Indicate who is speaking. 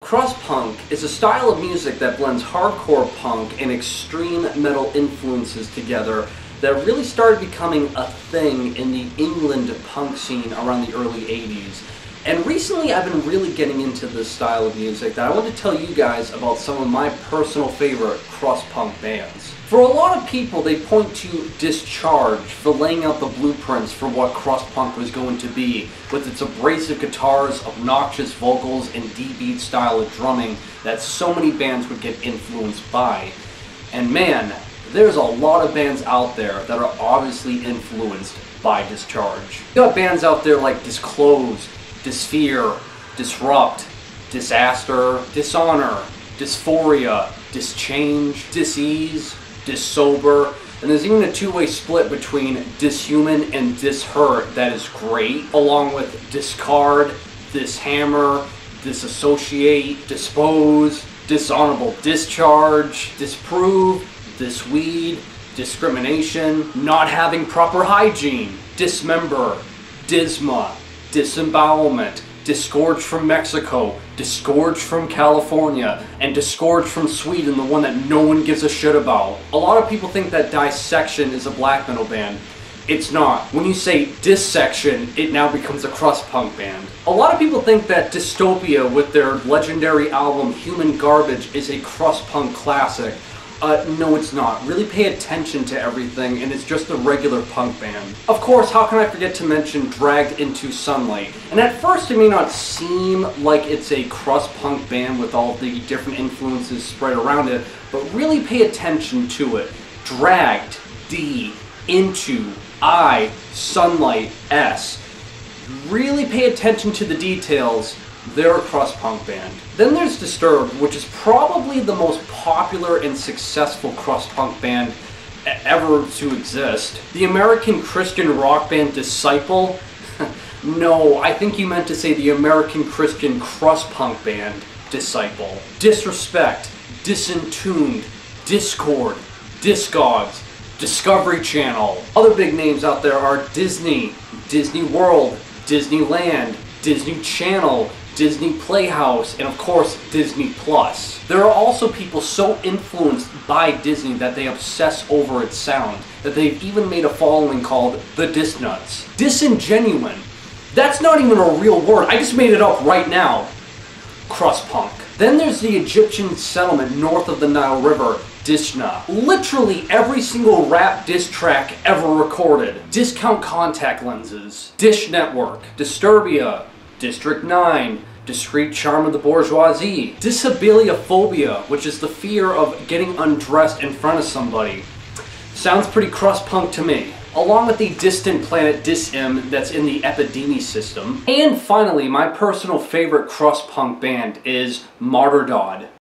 Speaker 1: Crust punk is a style of music that blends hardcore punk and extreme metal influences together that really started becoming a thing in the England punk scene around the early 80s. And recently I've been really getting into this style of music that I want to tell you guys about some of my personal favorite crust punk bands. For a lot of people, they point to Discharge for laying out the blueprints for what crust punk was going to be, with its abrasive guitars, obnoxious vocals, and D-beat style of drumming that so many bands would get influenced by. And man, there's a lot of bands out there that are obviously influenced by Discharge. You got bands out there like Disclose, Dysphere, Disrupt, Disaster, Dishonor, Dysphoria, Dischange, Disease, Dissober, and there's even a two-way split between Dishuman and Dishurt that is great, along with Discard, Dishammer, Disassociate, Dispose, Dishonorable Discharge, Disprove, Disweed, Discrimination, Not Having Proper Hygiene, Dismember, Disma, Disembowelment, Disgorged from Mexico, Disgorged from California, and Disgorged from Sweden, the one that no one gives a shit about. A lot of people think that Dissection is a black metal band. It's not. When you say Dissection, it now becomes a crust punk band. A lot of people think that Dystopia, with their legendary album Human Garbage, is a crust punk classic. No, it's not. Really pay attention to everything, and it's just a regular punk band. Of course, how can I forget to mention Dragged Into Sunlight? And at first it may not seem like it's a crust punk band with all the different influences spread around it, but really pay attention to it. Dragged, D, Into, I, Sunlight, S. Really pay attention to the details. They're a crust punk band. Then there's Disturbed, which is probably the most popular and successful crust punk band ever to exist. The American Christian rock band Disciple? No, I think you meant to say the American Christian crust punk band Disciple. Disrespect, Disentuned, Discord, Discogs, Discovery Channel. Other big names out there are Disney, Disney World, Disneyland, Disney Channel, Disney Playhouse, and of course Disney Plus. There are also people so influenced by Disney that they obsess over its sound, that they've even made a following called the Disnuts. Disingenuine. That's not even a real word, I just made it up right now. Crust punk. Then there's the Egyptian settlement north of the Nile River, Dishna. Literally every single rap diss track ever recorded. Discount Contact Lenses, Dish Network, Disturbia, District 9, Discreet Charm of the Bourgeoisie, Disabiliaphobia, which is the fear of getting undressed in front of somebody. Sounds pretty crust punk to me. Along with the distant planet Dis-Im that's in the Epidemi system. And finally, my personal favorite crust punk band is Martyrdod.